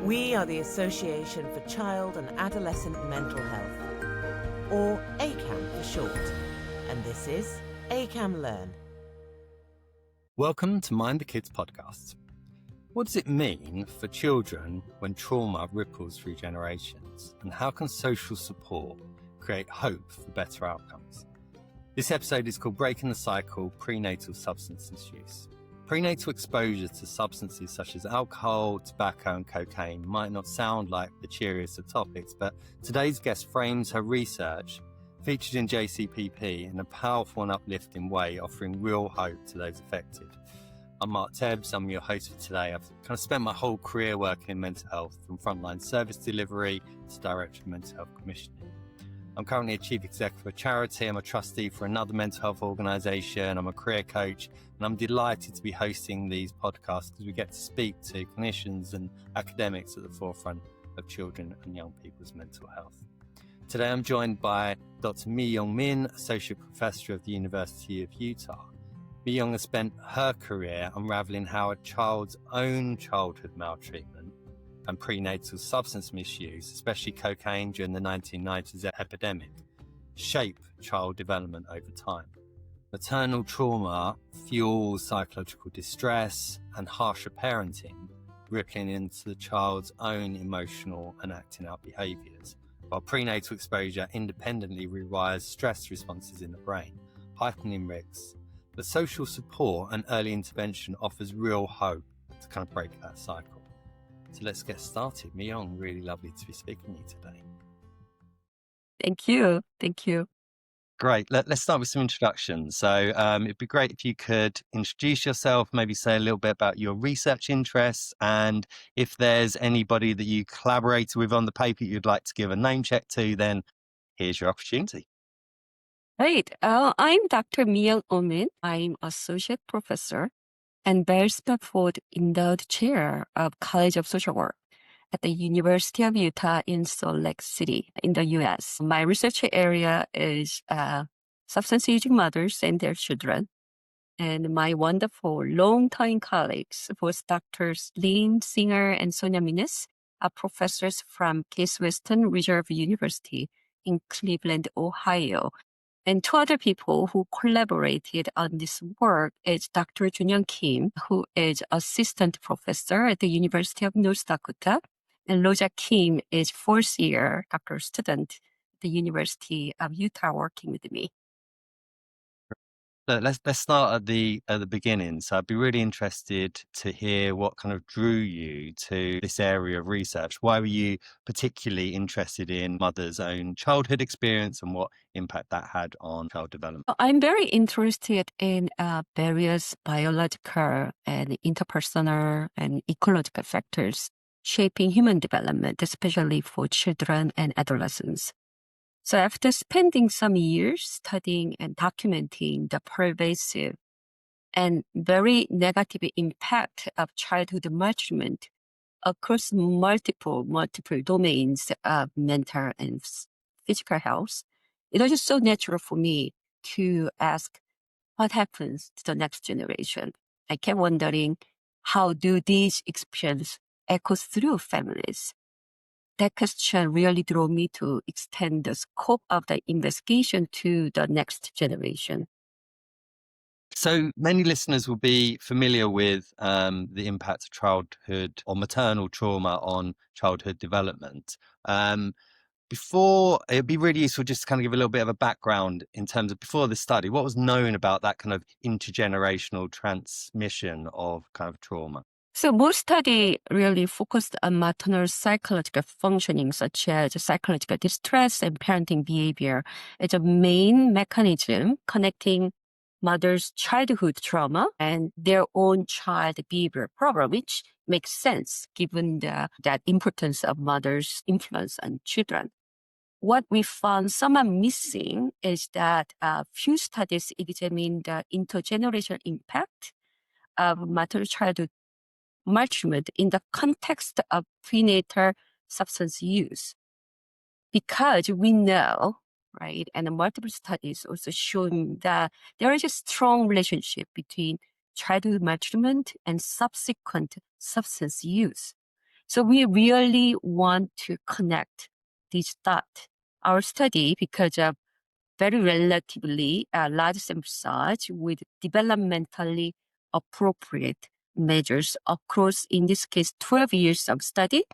We are the Association for Child and Adolescent Mental Health, or ACAM for short, and this is ACAM Learn. Welcome to Mind the Kids podcast. What does it mean for children when trauma ripples through generations, and how can social support create hope for better outcomes? This episode is called Breaking the Cycle: Prenatal Substance Misuse. Prenatal exposure to substances such as alcohol, tobacco and cocaine might not sound like the cheeriest of topics, but today's guest frames her research featured in JCPP in a powerful and uplifting way, offering real hope to those affected. I'm Mark Tebbs, I'm your host for today. I've kind of spent my whole career working in mental health, from frontline service delivery to Director of Mental Health Commissioning. I'm currently a chief executive for a charity. I'm a trustee for another mental health organisation. I'm a career coach, and I'm delighted to be hosting these podcasts because we get to speak to clinicians and academics at the forefront of children and young people's mental health. Today I'm joined by Dr. Meeyoung Min, Associate Professor of the University of Utah. Meeyoung has spent her career unravelling how a child's own childhood maltreatment and prenatal substance misuse, especially cocaine during the 1990s epidemic, shape child development over time. Maternal trauma fuels psychological distress and harsher parenting, rippling into the child's own emotional and acting out behaviours, while prenatal exposure independently rewires stress responses in the brain, heightening risks. But social support and early intervention offers real hope to kind of break that cycle. So let's get started. Meong, really lovely to be speaking to you today. Thank you. Thank you. Great. Let's start with some introductions. So it'd be great if you could introduce yourself, maybe say a little bit about your research interests, and if there's anybody that you collaborated with on the paper you'd like to give a name check to, then here's your opportunity. Great. I'm Dr. Meong Min. I'm Associate Professor and Bell-Stafford Endowed Chair of College of Social Work at the University of Utah in Salt Lake City in the U.S. My research area is substance-using mothers and their children. And my wonderful longtime colleagues, both Drs. Lynn Singer and Sonia Minas, are professors from Case Western Reserve University in Cleveland, Ohio. And two other people who collaborated on this work is Dr. Junyoung Kim, who is assistant professor at the University of North Dakota, and Roja Kim is fourth year doctoral student at the University of Utah working with me. Let's start at the beginning. So I'd be really interested to hear what kind of drew you to this area of research. Why were you particularly interested in mother's own childhood experience and what impact that had on child development? I'm very interested in various biological and interpersonal and ecological factors shaping human development, especially for children and adolescents. So after spending some years studying and documenting the pervasive and very negative impact of childhood maltreatment across multiple domains of mental and physical health, it was just so natural for me to ask what happens to the next generation. I kept wondering, how do these experiences echo through families? That question really drove me to extend the scope of the investigation to the next generation. So many listeners will be familiar with the impact of childhood or maternal trauma on childhood development. It'd be really useful just to kind of give a little bit of a background in terms of before this study, what was known about that kind of intergenerational transmission of kind of trauma? So most study really focused on maternal psychological functioning, such as psychological distress and parenting behavior, as a main mechanism connecting mother's childhood trauma and their own child behavior problem, which makes sense given that importance of mother's influence on children. What we found somewhat missing is that few studies examine the intergenerational impact of maternal childhood maltreatment in the context of prenatal substance use. Because we know, right, and multiple studies also showing that there is a strong relationship between childhood maltreatment and subsequent substance use. So we really want to connect these dots. Our study, because of very relatively large sample size with developmentally appropriate measures across, in this case, 12 years of study,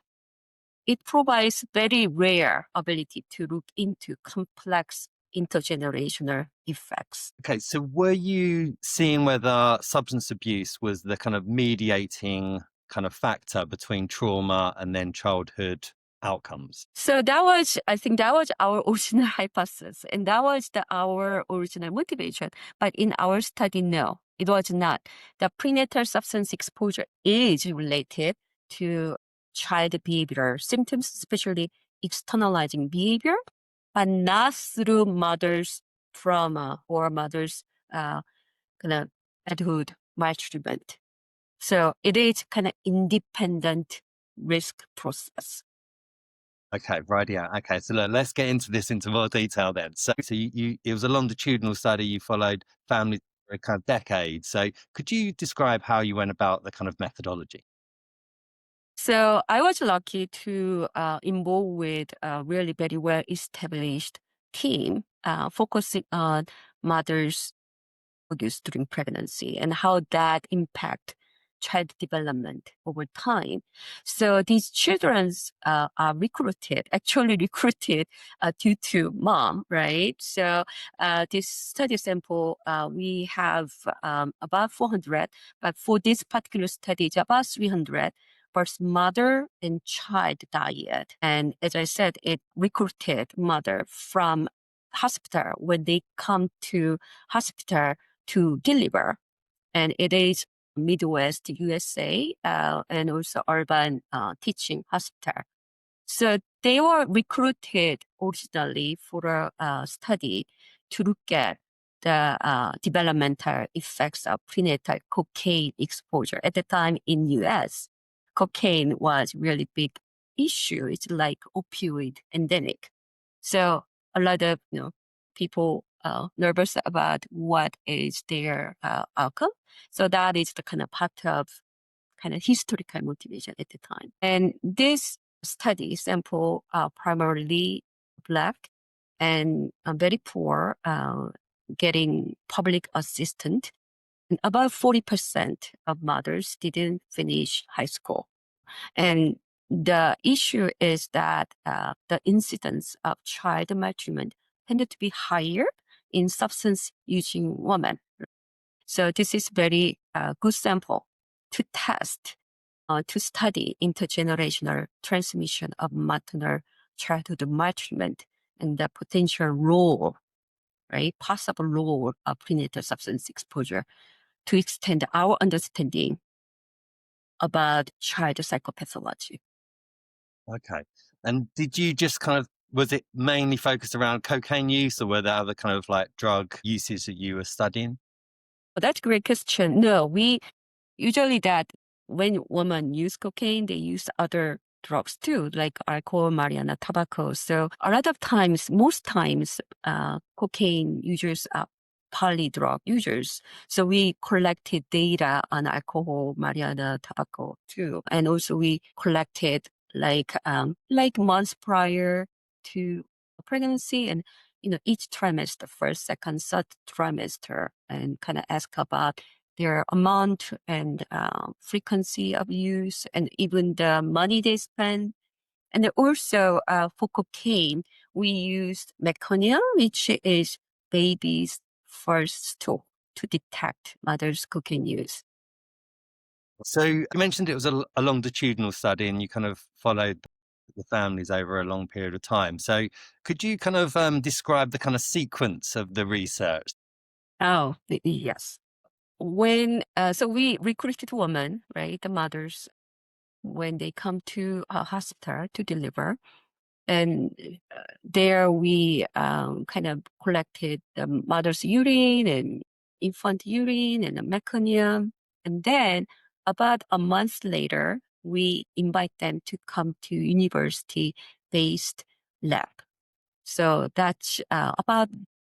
it provides very rare ability to look into complex intergenerational effects. Okay, so were you seeing whether substance abuse was the kind of mediating kind of factor between trauma and then childhood outcomes? So I think that was our original hypothesis, and that was our original motivation. But in our study, no, it was not. The prenatal substance exposure is related to child behavioral symptoms, especially externalizing behavior, but not through mother's trauma or mother's kind of adulthood maltreatment. So it is kind of independent risk process. Okay, right, yeah. Okay, so look, let's get into this into more detail then. So it was a longitudinal study. You followed families for a kind of decade. So could you describe how you went about the kind of methodology? So I was lucky to involve with a really very well established team focusing on mothers' abuse during pregnancy and how that impact child development over time. So these children are actually recruited due to mom, right? So this study sample, we have about 400, but for this particular study, it's about 300 first mother and child diet. And as I said, it recruited mother from hospital when they come to hospital to deliver. And it is Midwest USA and also urban teaching hospital. So they were recruited originally for a study to look at the developmental effects of prenatal cocaine exposure. At the time in US, cocaine was really big issue. It's like opioid endemic. So a lot of people nervous about what is their outcome. So that is the kind of part of kind of historical motivation at the time. And this study sample primarily Black and very poor, getting public assistance. And about 40% of mothers didn't finish high school. And the issue is that the incidence of child maltreatment tended to be higher in substance using women. So this is very good sample to test, to study intergenerational transmission of maternal childhood maltreatment and the potential role, right, possible role of prenatal substance exposure to extend our understanding about child psychopathology. Okay. And did you just kind of, was it mainly focused around cocaine use, or were there other kind of like drug uses that you were studying? Well, that's a great question. No, we usually that when women use cocaine, they use other drugs too, like alcohol, marijuana, tobacco. So a lot of times, most times, cocaine users are poly drug users. So we collected data on alcohol, marijuana, tobacco too. And also we collected like months prior to pregnancy and each trimester, first, second, third trimester, and kind of ask about their amount and frequency of use and even the money they spend. And also for cocaine, we used meconium, which is baby's first stool to detect mother's cocaine use. So you mentioned it was a longitudinal study and you kind of followed the families over a long period of time. So could you kind of describe the kind of sequence of the research? Oh, yes. So we recruited women, right, the mothers, when they come to a hospital to deliver. And there we kind of collected the mother's urine and infant urine and the meconium. And then about a month later, we invite them to come to university-based lab. So that's about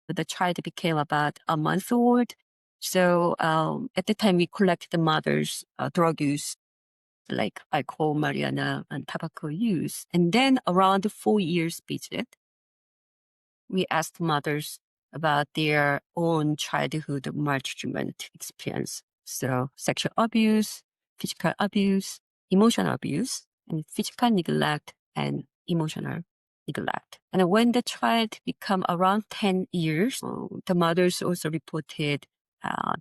the child became about a month old. So at the time we collected the mother's drug use like alcohol, marijuana, and tobacco use. And then around 4 years visit, we asked mothers about their own childhood maltreatment experience. So sexual abuse, physical abuse, emotional abuse, and physical neglect and emotional neglect. And when the child become around 10 years, the mothers also reported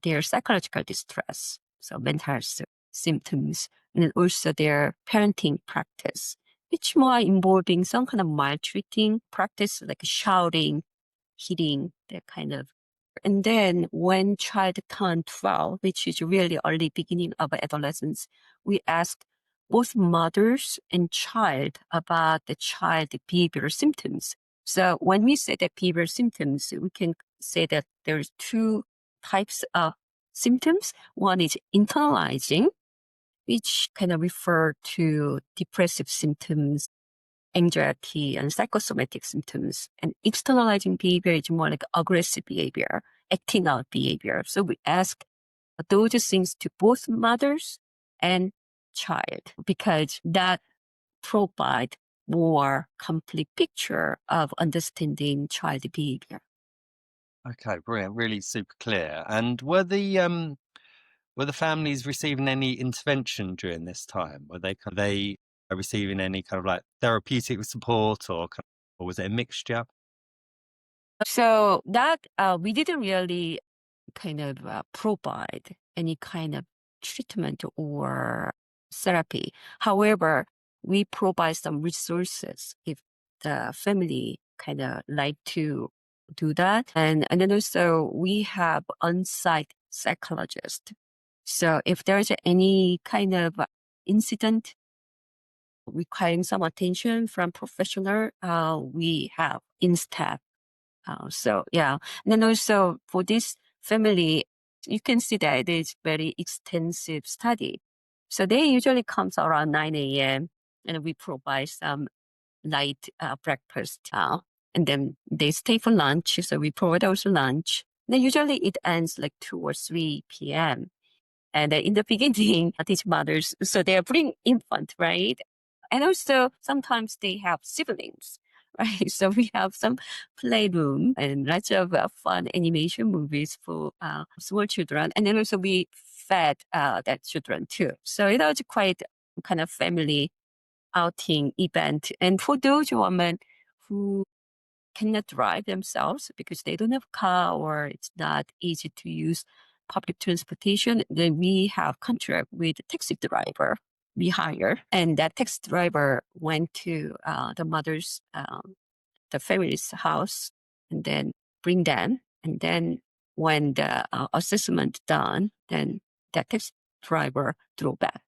their psychological distress, so mental health symptoms, and also their parenting practice, which more involving some kind of maltreating practice, like shouting, hitting, that kind of. And then when child turned 12, which is really early beginning of adolescence, we asked both mothers and child about the child behavioral symptoms. So when we say that behavioral symptoms, we can say that there's two types of symptoms. One is internalizing, which kind of refer to depressive symptoms, anxiety, and psychosomatic symptoms. And externalizing behavior is more like aggressive behavior, acting out behavior. So we ask those things to both mothers and child because that provide more complete picture of understanding child behavior. Okay, brilliant. Really super clear. And were the families receiving any intervention during this time? Were they receiving any kind of like therapeutic support or was it a mixture? So that we didn't really kind of provide any kind of treatment or therapy. However, we provide some resources if the family kind of like to do that. And then also we have on-site psychologist. So if there's any kind of incident requiring some attention from professional, we have in-staff. So yeah, and then also for this family, you can see that it is very extensive study. So they usually comes around 9 a.m. and we provide some light breakfast. And then they stay for lunch. So we provide also lunch. Then usually it ends like 2 or 3 p.m. And in the beginning, these mothers, so they are bring infant, right? And also sometimes they have siblings, right? So we have some playroom and lots of fun animation movies for small children. And then also we fed that children too. So it was quite kind of family outing event. And for those women who cannot drive themselves because they don't have car or it's not easy to use public transportation, then we have contract with a taxi driver we hire. And that taxi driver went to the mother's, the family's house and then bring them. And then when the assessment done, then that taxi driver drove back.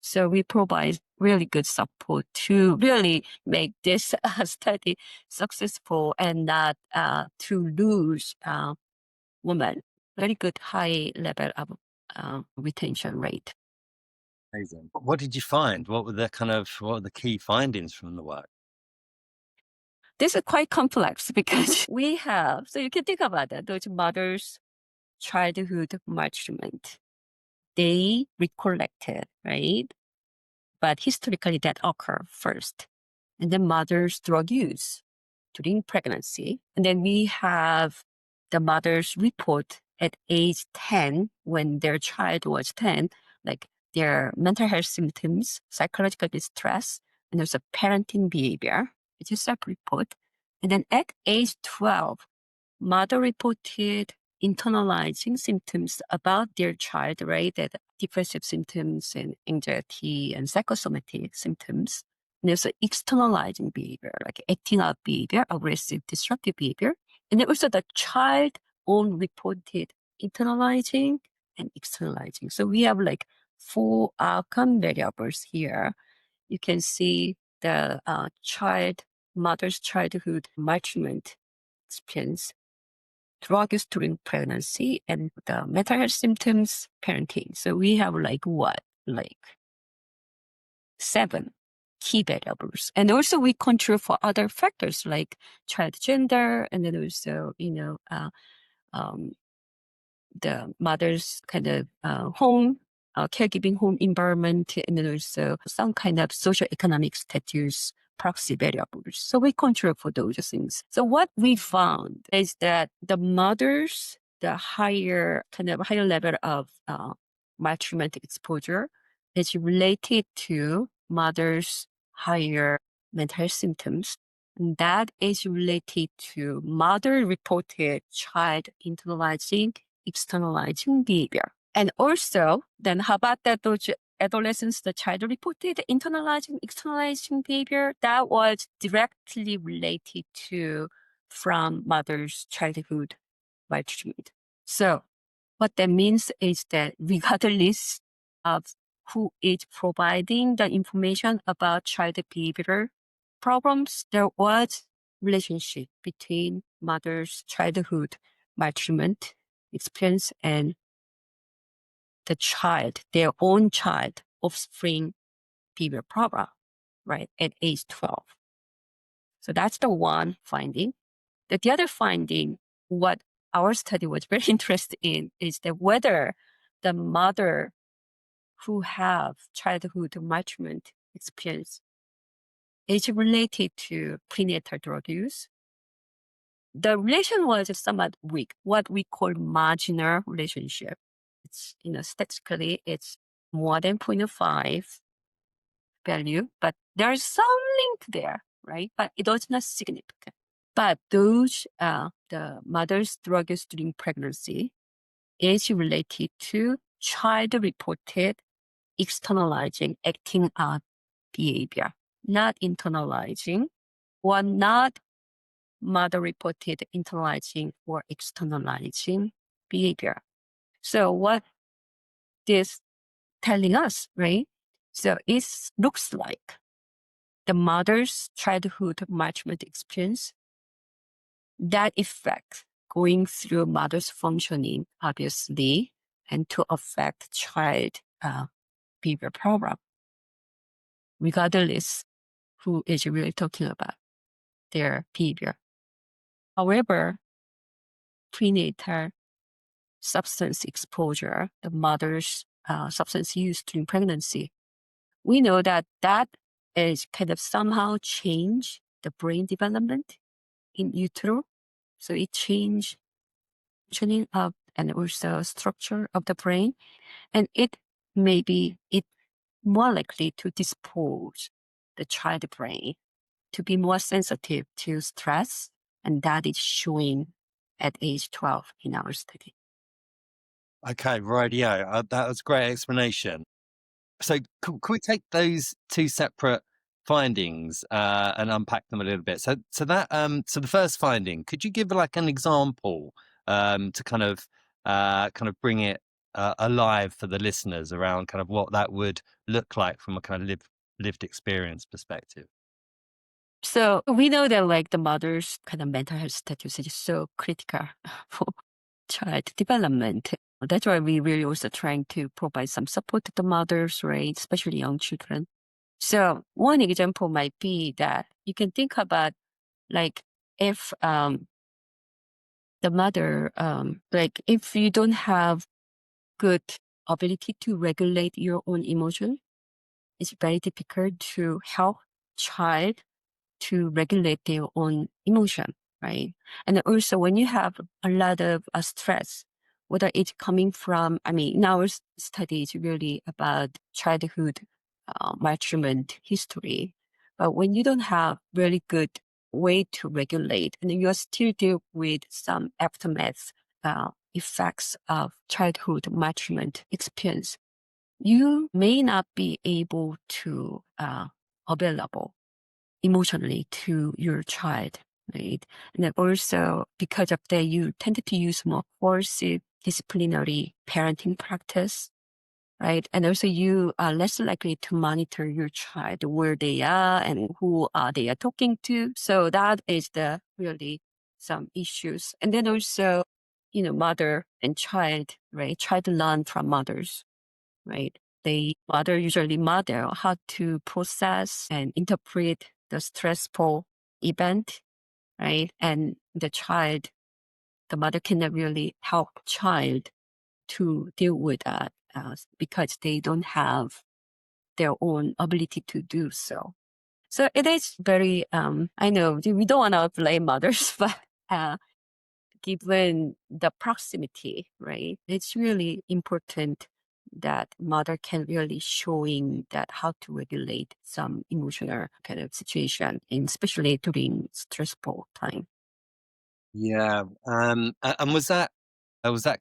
So we provide really good support to really make this study successful and not to lose women. Very good high level of retention rate. Amazing. What did you find? What were the key findings from the work? This is quite complex because we have, so you can think about that, those mothers' childhood maltreatment. They recollected, right? But historically that occur first. And then mother's drug use during pregnancy. And then we have the mother's report at age 10 when their child was 10, like their mental health symptoms, psychological distress, and also parenting behavior, which is self-report. And then at age 12, mother reported internalizing symptoms about their child, right? That depressive symptoms and anxiety and psychosomatic symptoms. And also externalizing behavior, like acting out behavior, aggressive, disruptive behavior. And then also the child own reported internalizing and externalizing. So we have like 4 outcome variables here. You can see the mother's childhood maltreatment experience, drug use during pregnancy, and the mental health symptoms, parenting. So we have like 7 key variables. And also we control for other factors like child gender, and then also, the mother's kind of home caregiving home environment, and then also some kind of socioeconomic status proxy variables. So we control for those things. So what we found is that the mothers, the higher level of maltreatment exposure is related to mothers' higher mental health symptoms. And that is related to mother-reported child internalizing, externalizing behavior. And also, then how about that those adolescents, the child-reported internalizing, externalizing behavior, that was directly related to from mother's childhood maltreatment. So what that means is that regardless of who is providing the information about child behavior problems, there was relationship between mother's childhood maltreatment experience and the child, their own child, offspring behavior problem, right, at age 12. So that's the one finding. The other finding, what our study was very interested in, is that whether the mother who have childhood maltreatment experience is related to prenatal drug use. The relation was somewhat weak, what we call marginal relationship. It's, statistically, it's more than 0.5 value, but there's some link there, right? But it was not significant. But those, the mother's drug use during pregnancy is related to child-reported externalizing, acting out behavior, not internalizing, or not mother-reported internalizing or externalizing behavior. So what this telling us, right? So it looks like the mother's childhood maltreatment experience, that effect going through mother's functioning, obviously, and to affect child behavior problem, regardless who is really talking about their behavior. However, prenatal substance exposure, the mother's substance use during pregnancy, we know that that is kind of somehow change the brain development in utero. So it changed functioning of and also structure of the brain, and it may be more likely to dispose the child brain to be more sensitive to stress, and that is showing at age 12 in our study. Okay, rightio. That was a great explanation. So could we take those two separate findings and unpack them a little bit? So that so the first finding, could you give like an example to kind of bring it alive for the listeners around kind of what that would look like from a kind of lived experience perspective? So we know that like the mother's kind of mental health status is so critical for child development. That's why we really also trying to provide some support to the mothers, right, especially young children. So one example might be that you can think about like if the mother, like if you don't have good ability to regulate your own emotion, it's very difficult to help child to regulate their own emotion, right? And also when you have a lot of stress, whether it's coming from, in our study, it's really about childhood maltreatment history. But when you don't have really good way to regulate, and you are still deal with some aftermath effects of childhood maltreatment experience, you may not be able to available emotionally to your child, right? And then also because of that, you tend to use more coercive disciplinary parenting practice, right? And also you are less likely to monitor your child, where they are and who they are talking to. So that is the really some issues. And then also, mother and child, right? Child learn from mothers, right? Mother usually model how to process and interpret the stressful event, right? And the mother cannot really help child to deal with that because they don't have their own ability to do so. So it is very, I know we don't want to blame mothers, but given the proximity, right, it's really important that mother can really showing that how to regulate some emotional kind of situation, and especially during stressful time. Yeah. And was that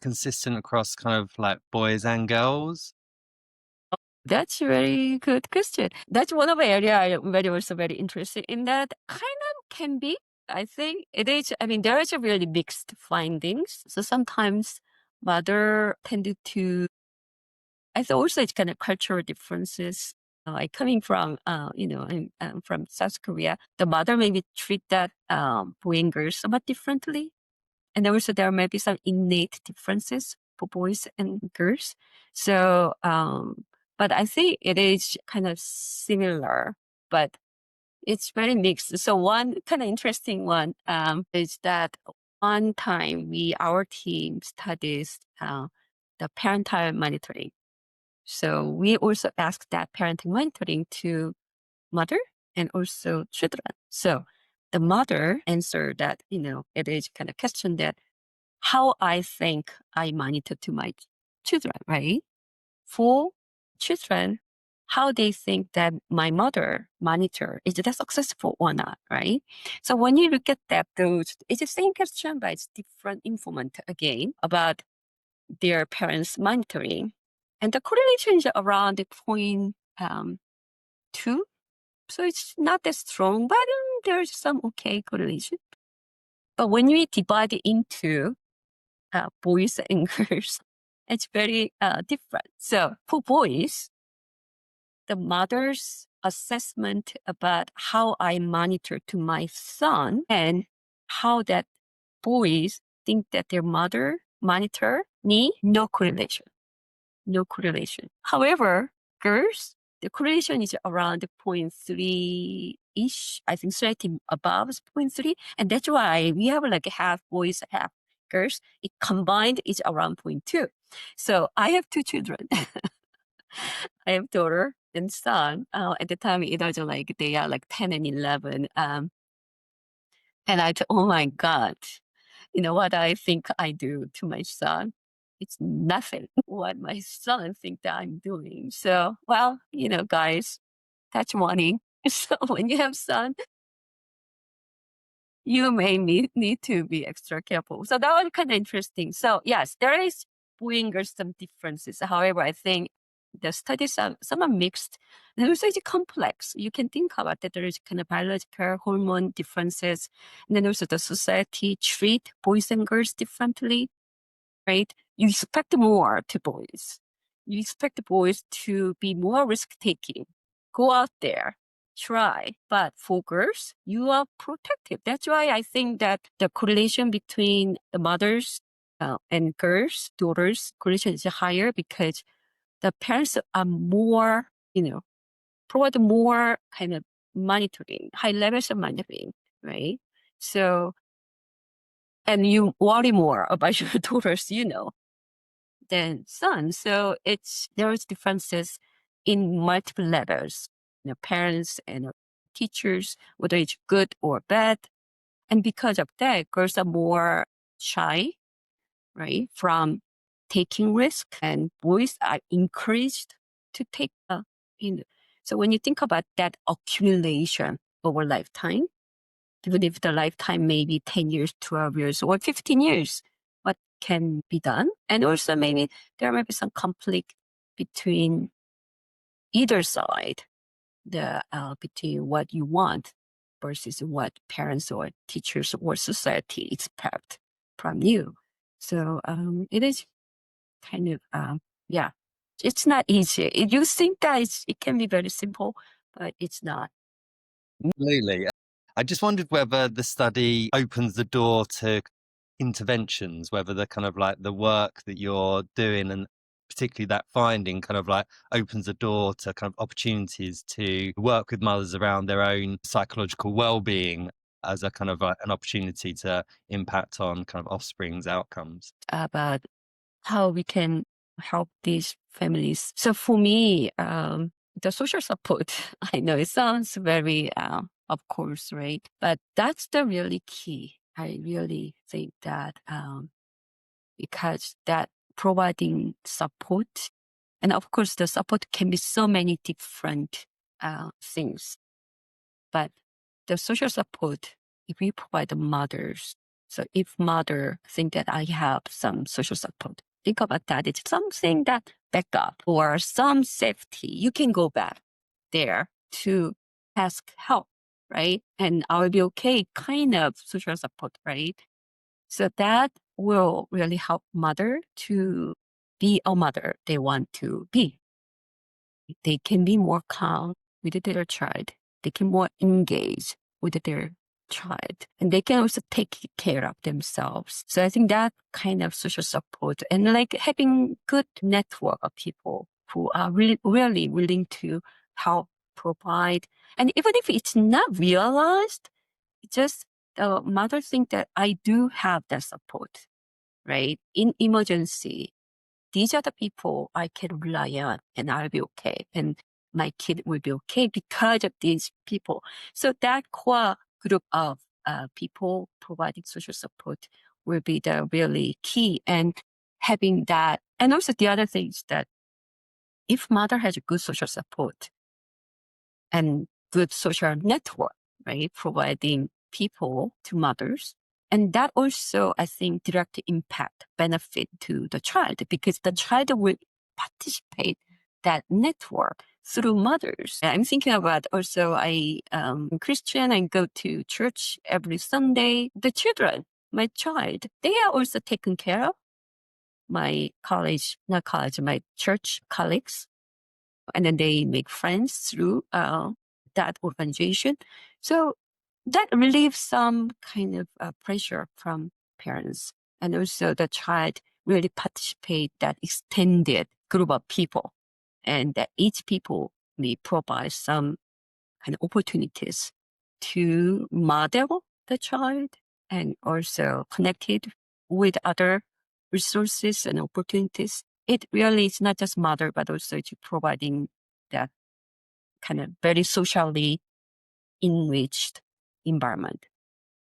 consistent across kind of like boys and girls? That's a very good question. That's one of the area I'm very also very interested in. That kind of can be. I think it is. I mean, there is a really mixed findings. So sometimes mother tended to. I think also it's kind of cultural differences. Like coming from, I'm from South Korea. The mother maybe treat that boy and girls somewhat differently, and also there may be some innate differences for boys and girls. So, but I think it is kind of similar, but it's very mixed. So one kind of interesting one is that one time our team studies the parental monitoring. So we also asked that parenting monitoring to mother and also children. So the mother answered that, it is kind of question that how I think I monitor to my children, right? For children, how they think that my mother monitor, is that successful or not, right? So when you look at that, it's the same question, but it's different informant again about their parents monitoring. And the correlation is around point 2. So it's not that strong, but there's some okay correlation. But when we divide it into boys and girls, it's very different. So for boys, the mother's assessment about how I monitor to my son and how that boys think that their mother monitor me, no correlation. No correlation. However, girls, the correlation is around 0.3-ish. I think slightly above 0.3. And that's why we have like half boys, half girls. It combined is around 0.2. So I have 2 children. I have daughter and son. At the time, it was like they are like 10 and 11. And I thought, oh my God, what I think I do to my son? It's nothing what my son think that I'm doing. So, well, guys, that's warning. So when you have son, you may need to be extra careful. So that was kind of interesting. So yes, there is some differences. However, I think the studies are some are mixed. And also it's complex. You can think about that there is kind of biological hormone differences. And then also the society treat boys and girls differently, right? You expect more to boys. You expect boys to be more risk-taking. Go out there, try. But for girls, you are protective. That's why I think that the correlation between the mothers and girls, daughters, correlation is higher because the parents are more, provide more kind of monitoring, high levels of monitoring, right? So, and you worry more about your daughters, than son. So there's differences in multiple levels, parents and teachers, whether it's good or bad. And because of that, girls are more shy, right, from taking risk, and boys are encouraged to take so when you think about that accumulation over lifetime, even if the lifetime may be 10 years, 12 years, or 15 years, what can be done? And also maybe there might be some conflict between either side, between what you want versus what parents or teachers or society expect from you. So it is kind of, yeah, it's not easy. You think that it can be very simple, but it's not. Absolutely. I just wondered whether the study opens the door to interventions, whether the kind of like the work that you're doing and particularly that finding kind of like opens the door to kind of opportunities to work with mothers around their own psychological well-being as a kind of an opportunity to impact on kind of offspring's outcomes. About how we can help these families. So for me, the social support, I know it sounds very, of course, right? But that's the really key. I really think that because that providing support, and of course, the support can be so many different things. But the social support, if we provide the mothers, so if mother think that I have some social support, think about that. It's something that backup or some safety. You can go back there to ask help, right? And I will be okay, kind of social support, right? So that will really help mother to be a mother they want to be. They can be more calm with their child. They can more engage with their child, and they can also take care of themselves. So I think that kind of social support and like having good network of people who are really willing to help provide. And even if it's not realized, just the mother think that I do have that support, right? In emergency, these are the people I can rely on and I'll be okay. And my kid will be okay because of these people. So that core group of people providing social support will be the really key. And having that, and also the other thing is that if mother has a good social support and good social network, right, providing people to mothers, and that also, I think, direct impact benefit to the child because the child will participate that network through mothers. I'm thinking about also I'm Christian and go to church every Sunday. The children, my child, they are also taken care of. My my church colleagues, and then they make friends through that organization. So that relieves some kind of pressure from parents, and also the child really participate that extended group of people, and that each people may provide some kind of opportunities to model the child and also connected with other resources and opportunities. It really is not just mother, but also to providing that kind of very socially enriched environment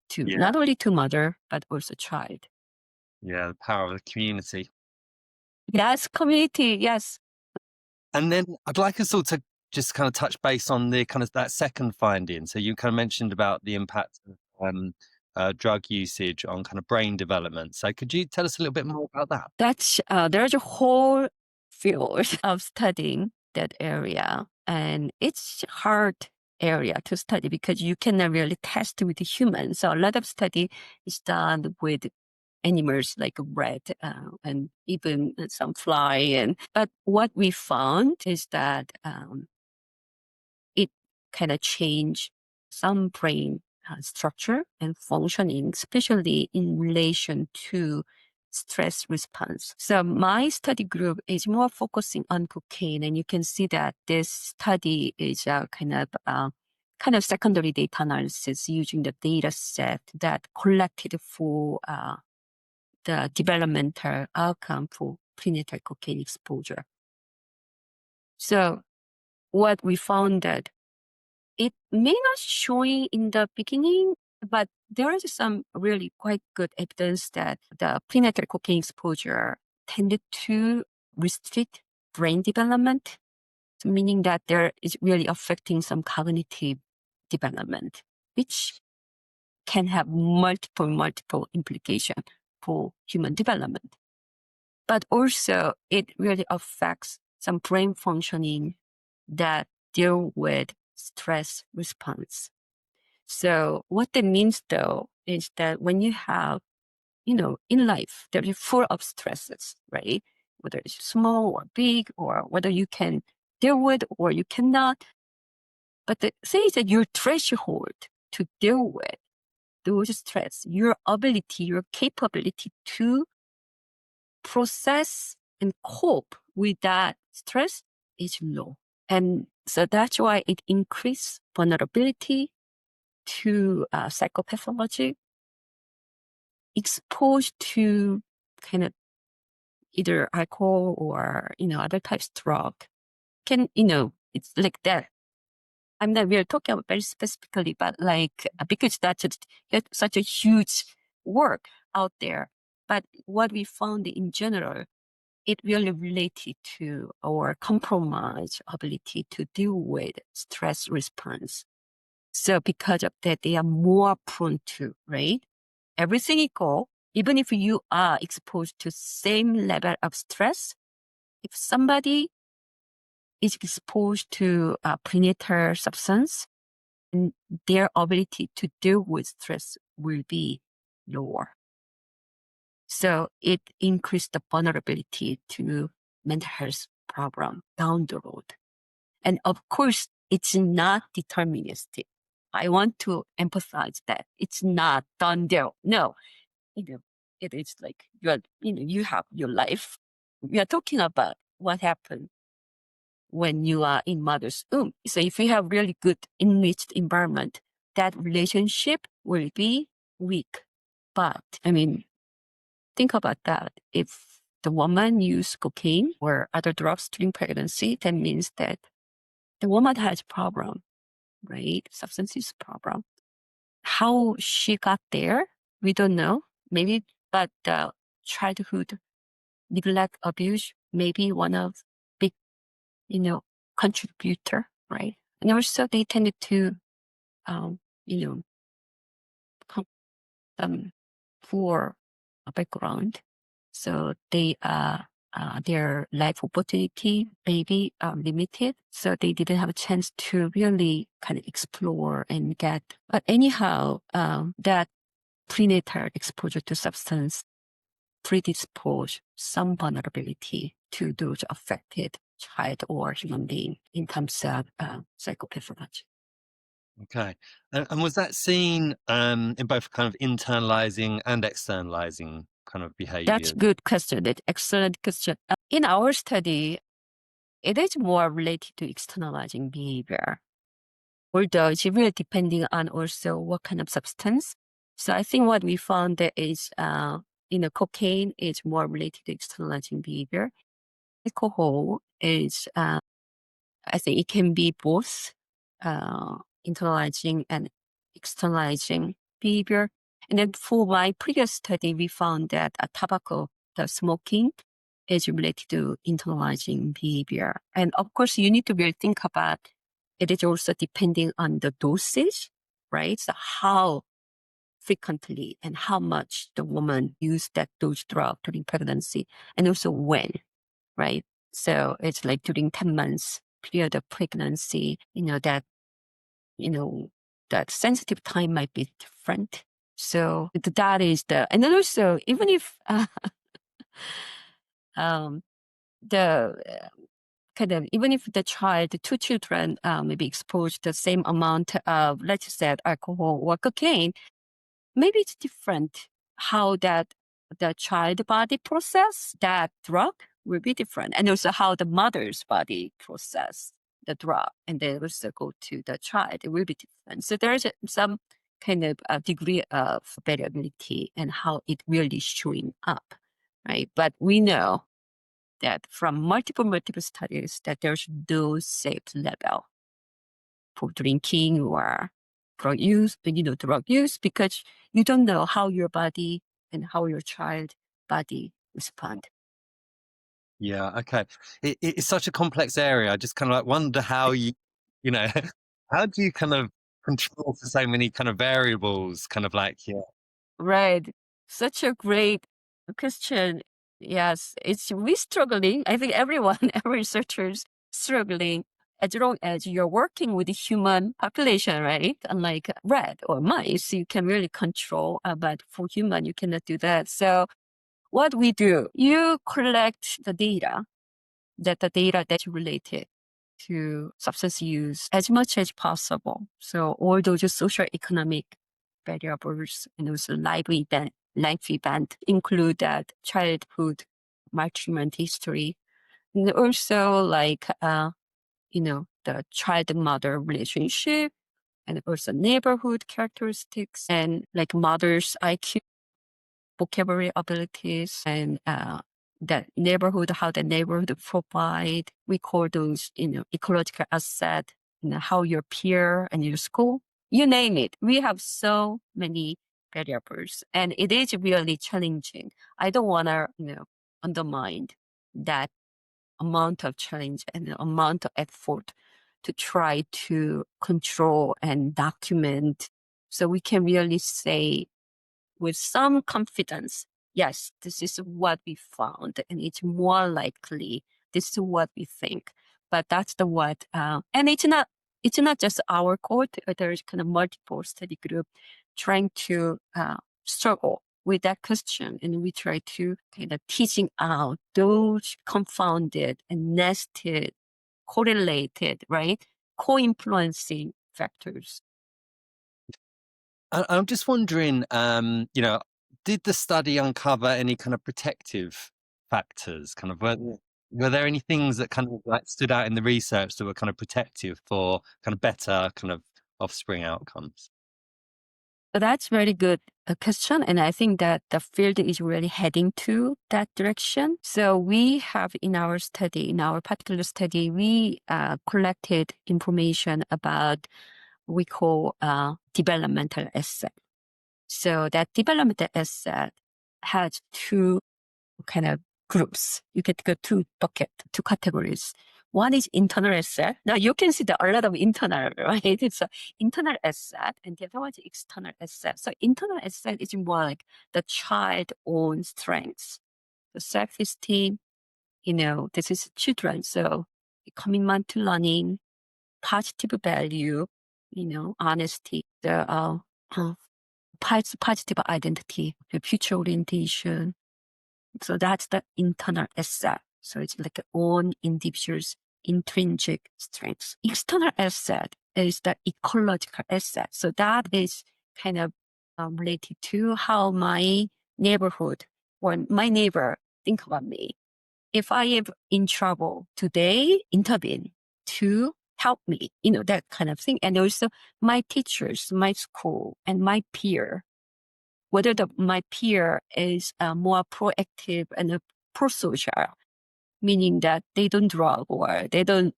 to Yeah. not only to mother, but also child. Yeah, the power of the community. Yes, community, yes. And then I'd like us all to just kind of touch base on the kind of that second finding. So you kind of mentioned about the impact of drug usage on kind of brain development. So could you tell us a little bit more about that? That's there's a whole field of studying that area, and it's hard area to study because you cannot really test with humans. So a lot of study is done with animals like rat and even some fly. But what we found is that it kind of change some brain structure and functioning, especially in relation to stress response. So my study group is more focusing on cocaine, and you can see that this study is kind of secondary data analysis using the data set that collected for the developmental outcome for prenatal cocaine exposure. So what we found that it may not showing in the beginning, but there is some really quite good evidence that the prenatal cocaine exposure tended to restrict brain development, meaning that there is really affecting some cognitive development, which can have multiple implications for human development. But also it really affects some brain functioning that deal with stress response. So what that means though is that when you have, in life, they're full of stresses, right? Whether it's small or big, or whether you can deal with or you cannot. But the thing is that your threshold to deal with those stress, your ability, your capability to process and cope with that stress is low. And so that's why it increases vulnerability to psychopathology, exposed to kind of either alcohol or, other types of drug can, it's like that. I'm not really talking about very specifically, but because that's such a huge work out there. But what we found in general, it really related to our compromised ability to deal with stress response. So because of that, they are more prone to, right? Everything equal, even if you are exposed to same level of stress, if somebody is exposed to a prenatal substance, their ability to deal with stress will be lower. So it increased the vulnerability to mental health problem down the road. And of course, it's not deterministic. I want to emphasize that it's not done deal. No, it is like you have your life. We are talking about what happened when you are in mother's womb. So if you have really good enriched environment, that relationship will be weak. But think about that. If the woman use cocaine or other drugs during pregnancy, that means that the woman has problem, right? Substance use problem. How she got there, we don't know. Maybe, but childhood neglect abuse may be one of big, contributor, right? And also they tended to, come from poor background. So their life opportunity may be limited. So they didn't have a chance to really kind of explore and get. But anyhow, that prenatal exposure to substance predispose some vulnerability to those affected child or human being in terms of psychopathology. Okay. And was that seen in both kind of internalizing and externalizing kind of behaviors? That's a good question. That's excellent question. In our study, it is more related to externalizing behavior, although it's really depending on also what kind of substance. So I think what we found that is, cocaine is more related to externalizing behavior. Alcohol is, I think it can be both internalizing and externalizing behavior. And then for my previous study, we found that tobacco, the smoking, is related to internalizing behavior. And of course, you need to really think about it is also depending on the dosage, right? So how frequently and how much the woman used those drugs during pregnancy, and also when, right? So it's like during 10 months period of pregnancy, that sensitive time might be different. So that is and then also, even if even if the two children may be exposed to the same amount of, let's say, alcohol or cocaine, maybe it's different how the child body process that drug will be different, and also how the mother's body process the drug, and then also go to the child, it will be different. So there's some kind of degree of variability and how it really showing up, right? But we know that from multiple studies that there's no safe level for drinking or drug use, because you don't know how your body and how your child body respond. Yeah. Okay. It's such a complex area. I just kind of wonder how how do you kind of control for so many kind of variables? Yeah. Right. Such a great question. Yes, we struggling. I think everyone, every researchers struggling as long as you're working with the human population, right? Unlike rat or mice, you can really control, but for human, you cannot do that. So what we do, you collect the data that's related to substance use as much as possible. So all those social economic variables and also life event include that childhood maltreatment history, and also the child-mother relationship, and also neighborhood characteristics, and like mother's IQ, vocabulary abilities, and that neighborhood, how the neighborhood provide, we call those, ecological asset, how your peer and your school, you name it. We have so many variables and it is really challenging. I don't want to, undermine that amount of challenge and the amount of effort to try to control and document so we can really say with some confidence, yes, this is what we found, and it's more likely this is what we think. But that's the what, and it's not just our court. There's kind of multiple study group trying to struggle with that question, and we try to kind of teasing out those confounded and nested, correlated, right, co-influencing factors. I'm just wondering, did the study uncover any kind of protective factors? Kind of were there any things that kind of like stood out in the research that were kind of protective for kind of better kind of offspring outcomes? That's very good question. And I think that the field is really heading to that direction. So we have in our particular study, we collected information about we call developmental asset. So that developmental asset has two kind of groups. You get two categories. One is internal asset. Now you can see a lot of internal, right? It's an internal asset, and the other one is external asset. So internal asset is more like the child own strengths, the self-esteem. This is children. So commitment to learning, positive value, honesty, the positive identity, the future orientation. So that's the internal asset. So it's like own individual's intrinsic strengths. External asset is the ecological asset. So that is kind of related to how my neighborhood or my neighbor think about me. If I am in trouble today, intervene to help me, that kind of thing. And also my teachers, my school, and my peer, whether my peer is more proactive and pro-social, meaning that they don't drug or they don't,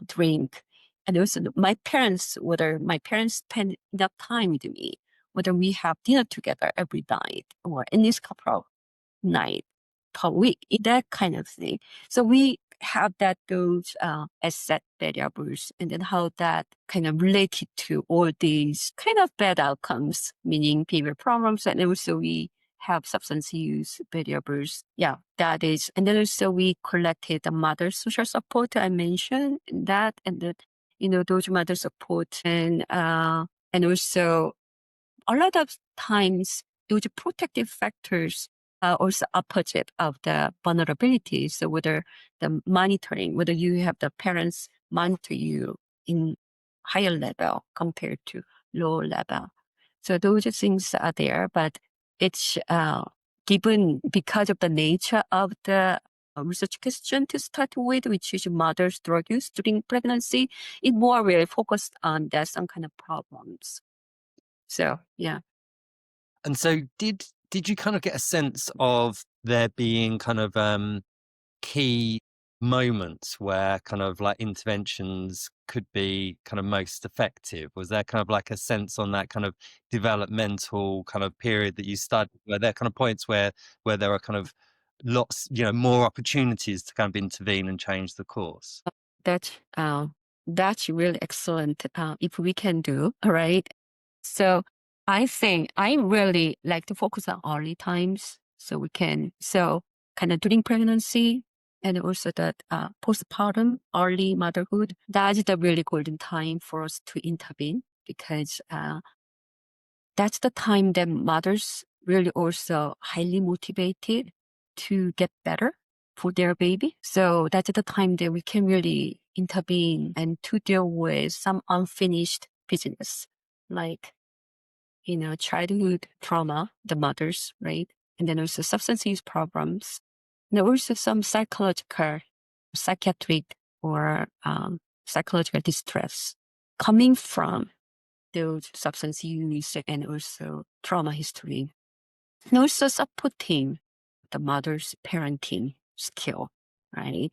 drink. And also my parents, whether my parents spend enough time with me, whether we have dinner together every night or in this couple of nights per week, that kind of thing. So we have those asset variables and then how that kind of related to all these kind of bad outcomes, meaning behavior problems. And also we have substance use variables. Yeah, that is. And then also we collected the mother social support. I mentioned that, and that, those mother support and also a lot of times those protective factors are also opposite of the vulnerabilities. So whether the monitoring, whether you have the parents monitor you in higher level compared to lower level. So those things are there, but it's given because of the nature of the research question to start with, which is mother's drug use during pregnancy, it more really focused on that some kind of problems. So, yeah. And so did you kind of get a sense of there being kind of key moments where kind of like interventions could be kind of most effective? Was there kind of like a sense on that kind of developmental kind of period that you studied, where there are kind of points where there are kind of lots, more opportunities to kind of intervene and change the course? That's really excellent if we can do, right? So I think I really like to focus on early times so kind of during pregnancy and also that postpartum, early motherhood, that's the really golden time for us to intervene because that's the time that mothers really also highly motivated to get better for their baby. So that's the time that we can really intervene and to deal with some unfinished business, like, childhood trauma, the mothers, right? And then also substance use problems. And also some psychiatric or psychological distress coming from those substance use and also trauma history. And also supporting the mother's parenting skill, right?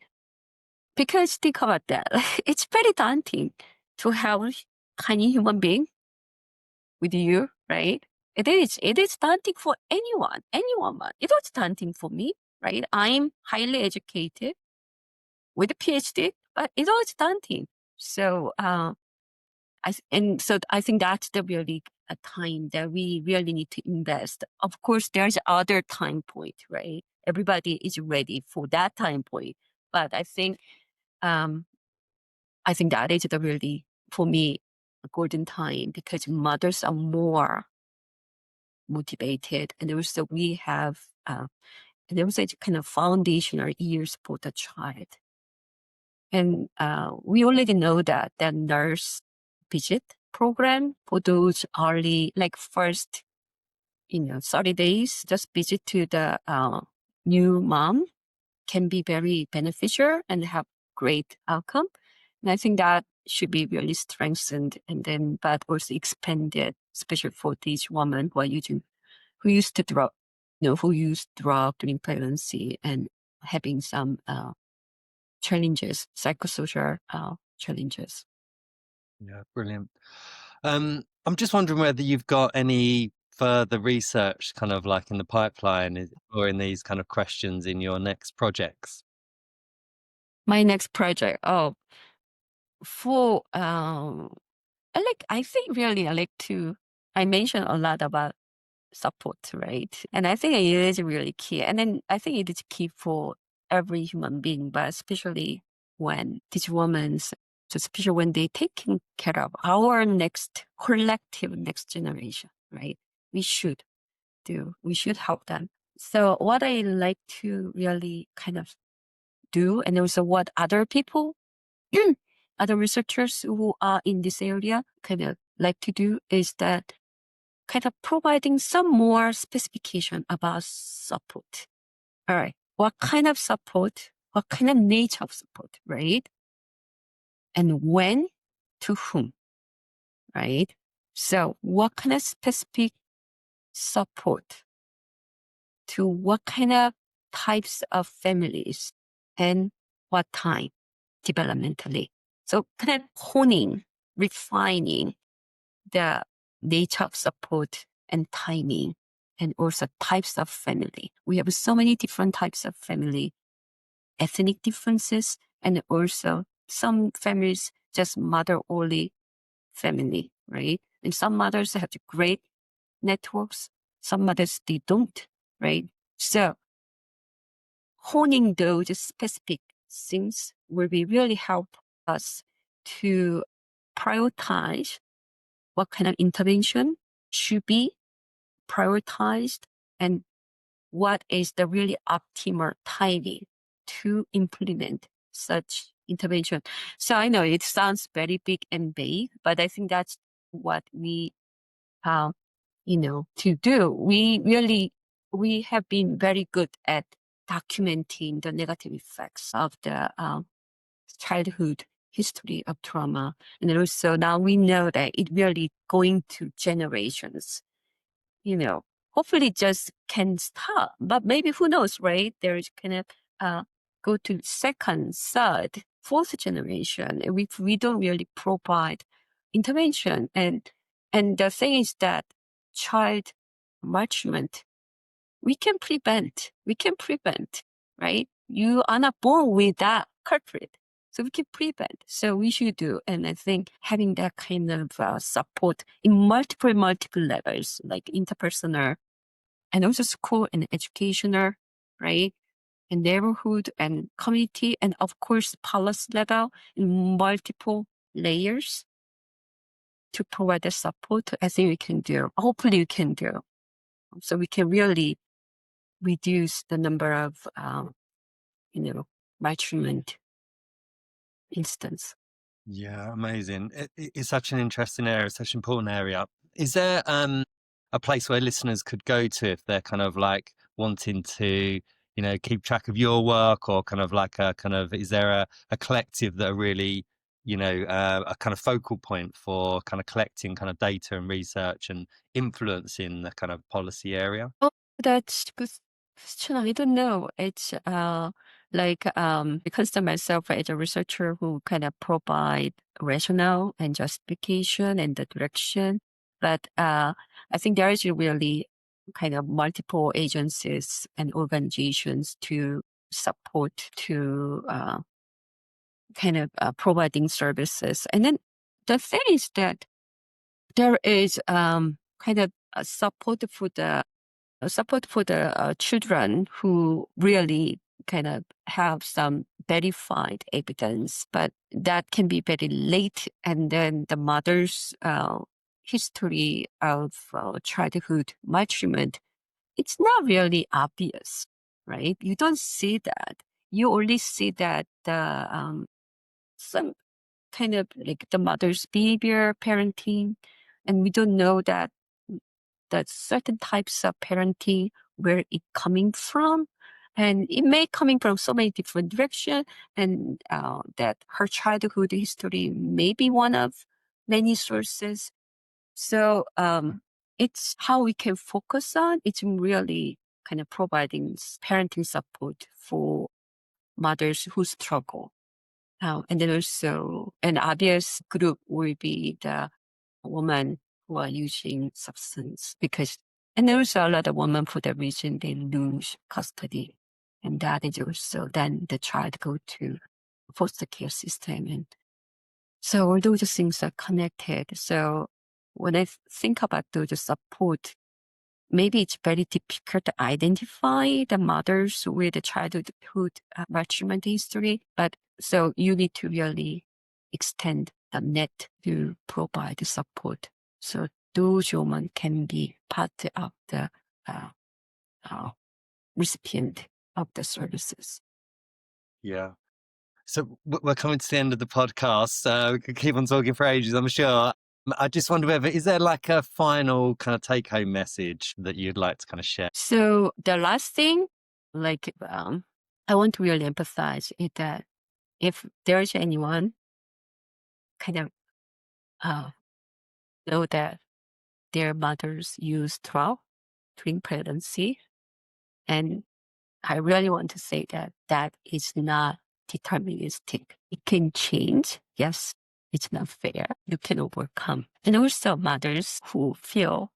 Because think about that. It's very daunting to have a tiny human being with you, right? It is. It is daunting for anyone. It was daunting for me, right? I'm highly educated with a PhD, but it was daunting. So, so I think that's the really a time that we really need to invest. Of course, there's other time point, right? Everybody is ready for that time point, but um, I think that is the really, for me, a golden time because mothers are more motivated, and also we have there was a kind of foundational years for the child. And we already know that the nurse visit program for those early, like first, 30 days, just visit to the new mom can be very beneficial and have great outcome. And I think that should be really strengthened and then, but also expanded, especially for these women who used to drug, who used drug during pregnancy and having some challenges, psychosocial challenges. Yeah, brilliant. I'm just wondering whether you've got any further research kind of like in the pipeline or in these kind of questions in your next projects. My next project, for I mentioned a lot about support, right? And I think it is really key. And then I think it is key for every human being, but especially when these women, especially when they taking care of our collective next generation, right? We should help them. So what I like to really kind of do, and also what other people, other researchers who are in this area kind of like to do is that kind of providing some more specification about support. All right. What kind of support? What kind of nature of support, right? And when, to whom, right? So what kind of specific support to what kind of types of families and what time developmentally? So kind of honing, refining the nature of support and timing and also types of family. We have so many different types of family, ethnic differences, and also some families just mother-only family, right? And some mothers have great networks, some mothers, they don't, right? So honing those specific things will be really help us to prioritize what kind of intervention should be prioritized and what is the really optimal timing to implement such intervention. So I know it sounds very big and vague, but I think that's what we, to do. We have been very good at documenting the negative effects of the childhood history of trauma. And also now we know that it really going to generations, hopefully just can stop, but maybe who knows, right? There's kind of go to second, third, fourth generation if we don't really provide intervention. And the thing is that child enrichment, we can prevent, right? You are not born with that culprit. So we can prevent. So we should do. And I think having that kind of support in multiple levels, like interpersonal and also school and educational, right? And neighborhood and community, and of course, policy level in multiple layers to provide the support. I think we can do. Hopefully we can do. So we can really reduce the number of, maltreatment instance. Yeah, amazing. It's such an interesting area, such an important area. Is there a place where listeners could go to if they're kind of like wanting to, keep track of your work, or kind of like is there a collective that are really, a kind of focal point for kind of collecting kind of data and research and influencing the kind of policy area? Oh, that's good. Question, I don't know. It's I consider myself as a researcher who kind of provide rationale and justification and the direction. But I think there is really kind of multiple agencies and organizations to support to providing services. And then the thing is that there is kind of a support for the children who really kind of have some verified evidence, but that can be very late. And then the mother's history of childhood maltreatment, it's not really obvious, right? You don't see that. You only see that some kind of like the mother's behavior, parenting, and we don't know that certain types of parenting, where it coming from. And it may coming from so many different directions, and that her childhood history may be one of many sources. So it's how we can focus on. It's really kind of providing parenting support for mothers who struggle. And then also an obvious group will be the women who are using substance and there's a lot of women for that reason they lose custody. And that is also then the child go to foster care system. And so all those things are connected. So when I think about those support, maybe it's very difficult to identify the mothers with the childhood maltreatment history, but so you need to really extend the net to provide support. So those women can be part of the recipient of the services. Yeah. So we're coming to the end of the podcast. We could keep on talking for ages, I'm sure. I just wonder whether, is there like a final kind of take-home message that you'd like to kind of share? So the last thing, I want to really emphasize is that if there is anyone kind of know that their mothers use drugs during pregnancy, and I really want to say that is not deterministic. It can change. Yes, it's not fair. You can overcome. And also mothers who feel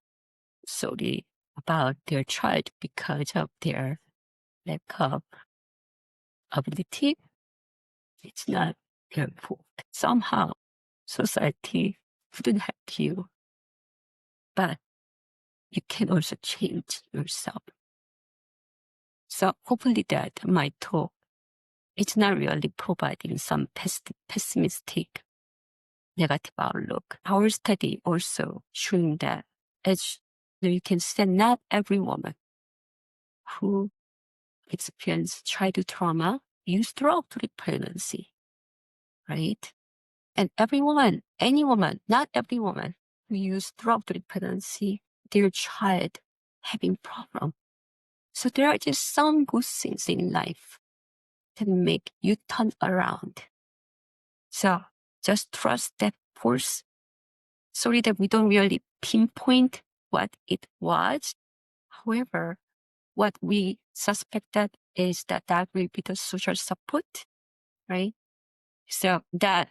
sorry about their child because of their lack of ability. It's not their fault. Somehow society wouldn't help you, but you can also change yourself. So hopefully that my talk, it's not really providing some pessimistic, negative outlook. Our study also showing that as you can say, not every woman who experience childhood trauma use drugs during pregnancy, right? And every woman, any woman, not every woman who use drugs during pregnancy, their child having problem. So there are just some good things in life that make you turn around. So just trust that force. Sorry that we don't really pinpoint what it was. However, what we suspected is that will be the social support, right? So that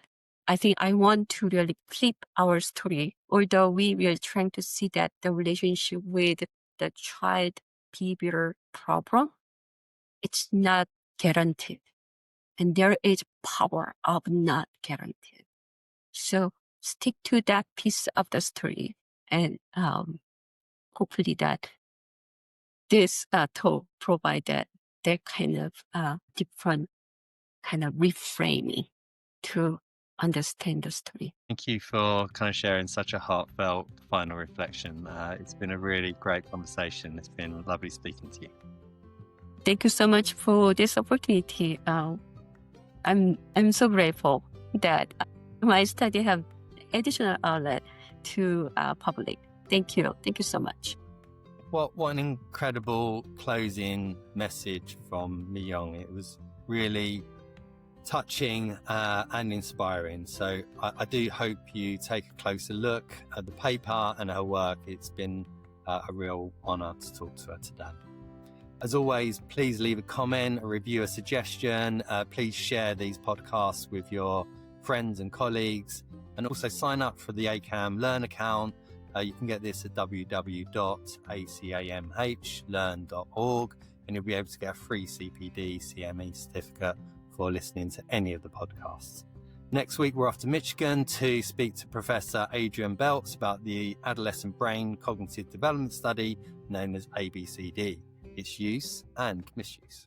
I think I want to really flip our story, although we are trying to see that the relationship with the child behavior problem, it's not guaranteed. And there is power of not guaranteed. So stick to that piece of the story, and hopefully that this talk provided that kind of different kind of reframing to understand the story. Thank you for kind of sharing such a heartfelt final reflection. It's been a really great conversation. It's been lovely speaking to you. Thank you so much for this opportunity. I'm so grateful that my study have additional outlet to public. Thank you. Thank you so much. What an incredible closing message from Meeyoung. It was really touching and inspiring. So I do hope you take a closer look at the paper and her work. It's been a real honor to talk to her today. As always, please leave a comment, a review, a suggestion. Please share these podcasts with your friends and colleagues, and also sign up for the ACAM Learn account. You can get this at www.acamhlearn.org, and you'll be able to get a free CPD CME certificate for listening to any of the podcasts. Next week, we're off to Michigan to speak to Professor Adrian Belts about the adolescent brain cognitive development study known as ABCD, its use and misuse.